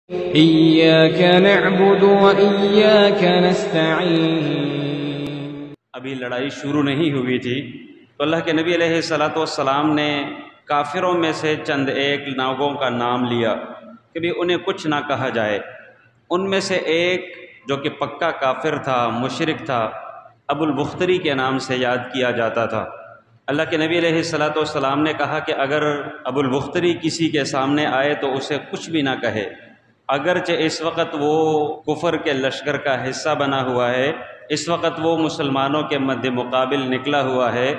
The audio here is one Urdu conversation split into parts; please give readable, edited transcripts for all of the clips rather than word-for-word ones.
إياك نعبد وإياك نستعين۔ ابھی لڑائی شروع نہیں ہوئی تھی تو اللہ کے نبی علیہ الصلوۃ والسلام نے کافروں میں سے چند ایک لوگوں کا نام لیا کہ بھی انہیں کچھ نہ کہا جائے۔ ان میں سے ایک جو کہ پکا کافر تھا، مشرک تھا، ابو البختری کے نام سے یاد کیا جاتا تھا۔ اللہ کے نبی علیہ الصلوۃ والسلام نے کہا کہ اگر ابو البختری کسی کے سامنے آئے تو اسے کچھ بھی نہ کہے، اگرچہ اس وقت وہ کفر کے لشکر کا حصہ بنا ہوا ہے، اس وقت وہ مسلمانوں کے مد مقابل نکلا ہوا ہے،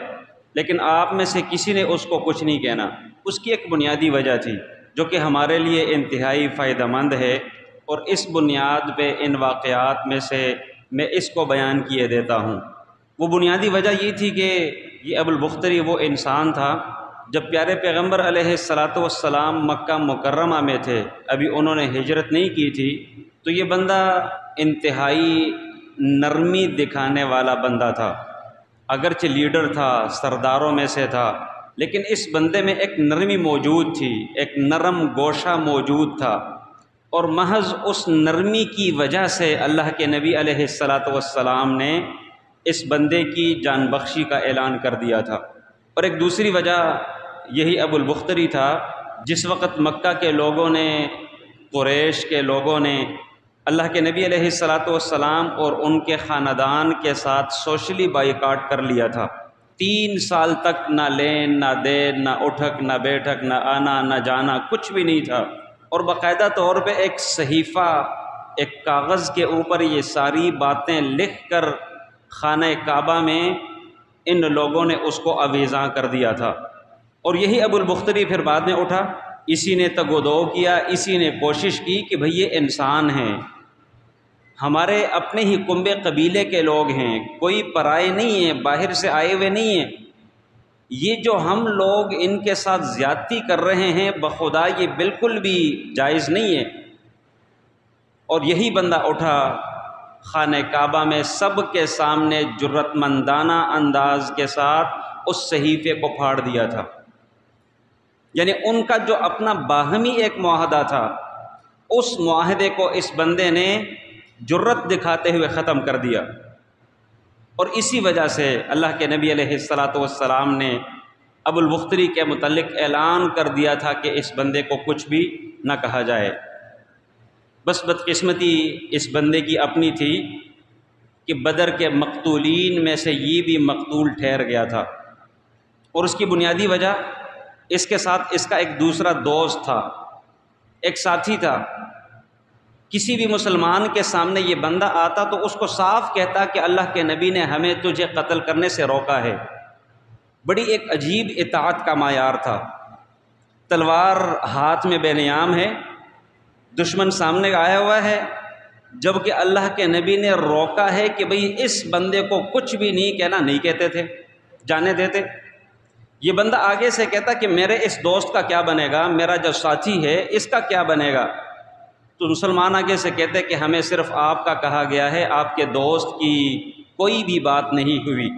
لیکن آپ میں سے کسی نے اس کو کچھ نہیں کہنا۔ اس کی ایک بنیادی وجہ تھی جو کہ ہمارے لیے انتہائی فائدہ مند ہے، اور اس بنیاد پہ ان واقعات میں سے میں اس کو بیان کیے دیتا ہوں۔ وہ بنیادی وجہ یہ تھی کہ یہ ابو البختری وہ انسان تھا جب پیارے پیغمبر علیہ الصلوۃ والسلام مکہ مکرمہ میں تھے، ابھی انہوں نے ہجرت نہیں کی تھی، تو یہ بندہ انتہائی نرمی دکھانے والا بندہ تھا۔ اگرچہ لیڈر تھا، سرداروں میں سے تھا، لیکن اس بندے میں ایک نرمی موجود تھی، ایک نرم گوشہ موجود تھا، اور محض اس نرمی کی وجہ سے اللہ کے نبی علیہ الصلوۃ والسلام نے اس بندے کی جان بخشی کا اعلان کر دیا تھا۔ اور ایک دوسری وجہ یہی ابو البختری تھا، جس وقت مکہ کے لوگوں نے، قریش کے لوگوں نے اللہ کے نبی علیہ الصلوۃ والسلام اور ان کے خاندان کے ساتھ سوشلی بائیکاٹ کر لیا تھا۔ 3 سال تک نہ لین نہ دین، نہ اٹھک نہ بیٹھک، نہ آنا نہ جانا، کچھ بھی نہیں تھا، اور باقاعدہ طور پہ ایک صحیفہ، ایک کاغذ کے اوپر یہ ساری باتیں لکھ کر خانہ کعبہ میں ان لوگوں نے اس کو آویزاں کر دیا تھا۔ اور یہی ابو البختری پھر بعد میں اٹھا، اسی نے تگ و دو کیا، اسی نے کوشش کی کہ بھئی یہ انسان ہیں، ہمارے اپنے ہی کنبے قبیلے کے لوگ ہیں، کوئی پرائے نہیں ہیں، باہر سے آئے ہوئے نہیں ہیں، یہ جو ہم لوگ ان کے ساتھ زیادتی کر رہے ہیں بخدا یہ بالکل بھی جائز نہیں ہے۔ اور یہی بندہ اٹھا، خانہ کعبہ میں سب کے سامنے جرت مندانہ انداز کے ساتھ اس صحیفے کو پھاڑ دیا تھا۔ یعنی ان کا جو اپنا باہمی ایک معاہدہ تھا، اس معاہدے کو اس بندے نے جرت دکھاتے ہوئے ختم کر دیا۔ اور اسی وجہ سے اللہ کے نبی علیہ الصلوۃ والسلام نے ابو البختری کے متعلق اعلان کر دیا تھا کہ اس بندے کو کچھ بھی نہ کہا جائے۔ بس بدقسمتی اس بندے کی اپنی تھی کہ بدر کے مقتولین میں سے یہ بھی مقتول ٹھہر گیا تھا، اور اس کی بنیادی وجہ اس کے ساتھ اس کا ایک دوسرا دوست تھا، ایک ساتھی تھا۔ کسی بھی مسلمان کے سامنے یہ بندہ آتا تو اس کو صاف کہتا کہ اللہ کے نبی نے ہمیں تجھے قتل کرنے سے روکا ہے۔ بڑی ایک عجیب اطاعت کا معیار تھا، تلوار ہاتھ میں بے نیام ہے، دشمن سامنے آیا ہوا ہے، جبکہ اللہ کے نبی نے روکا ہے کہ بھئی اس بندے کو کچھ بھی نہیں کہنا، نہیں کہتے تھے، جانے دیتے۔ یہ بندہ آگے سے کہتا کہ میرے اس دوست کا کیا بنے گا، میرا جو ساتھی ہے اس کا کیا بنے گا، تو مسلمان آگے سے کہتے کہ ہمیں صرف آپ کا کہا گیا ہے، آپ کے دوست کی کوئی بھی بات نہیں ہوئی۔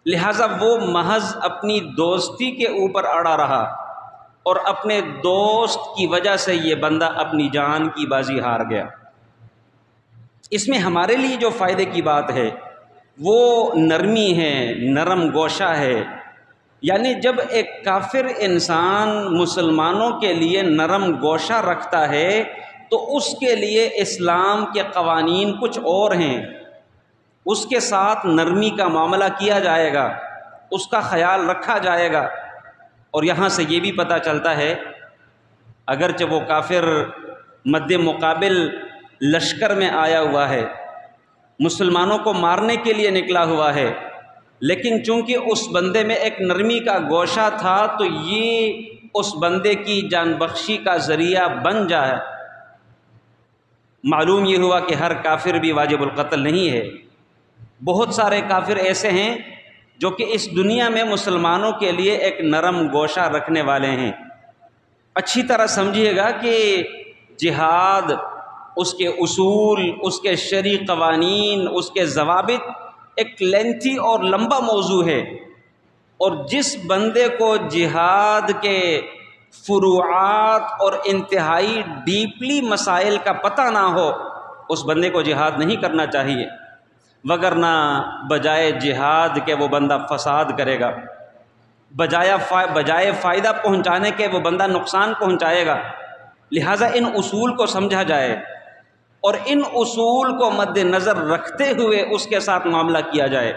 لہٰذا وہ محض اپنی دوستی کے اوپر اڑا رہا، اور اپنے دوست کی وجہ سے یہ بندہ اپنی جان کی بازی ہار گیا۔ اس میں ہمارے لیے جو فائدے کی بات ہے وہ نرمی ہے، نرم گوشہ ہے۔ یعنی جب ایک کافر انسان مسلمانوں کے لیے نرم گوشہ رکھتا ہے تو اس کے لیے اسلام کے قوانین کچھ اور ہیں، اس کے ساتھ نرمی کا معاملہ کیا جائے گا، اس کا خیال رکھا جائے گا۔ اور یہاں سے یہ بھی پتہ چلتا ہے اگرچہ وہ کافر مد مقابل لشکر میں آیا ہوا ہے، مسلمانوں کو مارنے کے لیے نکلا ہوا ہے، لیکن چونکہ اس بندے میں ایک نرمی کا گوشہ تھا تو یہ اس بندے کی جان بخشی کا ذریعہ بن جائے۔ معلوم یہ ہوا کہ ہر کافر بھی واجب القتل نہیں ہے، بہت سارے کافر ایسے ہیں جو کہ اس دنیا میں مسلمانوں کے لیے ایک نرم گوشہ رکھنے والے ہیں۔ اچھی طرح سمجھیے گا کہ جہاد، اس کے اصول، اس کے شرعی قوانین، اس کے ضوابط ایک لینتھی اور لمبا موضوع ہے، اور جس بندے کو جہاد کے فروعات اور انتہائی ڈیپلی مسائل کا پتہ نہ ہو اس بندے کو جہاد نہیں کرنا چاہیے، وگرنہ بجائے جہاد کے وہ بندہ فساد کرے گا، بجائے فائدہ پہنچانے کے وہ بندہ نقصان پہنچائے گا۔ لہٰذا ان اصول کو سمجھا جائے اور ان اصول کو مد نظر رکھتے ہوئے اس کے ساتھ معاملہ کیا جائے۔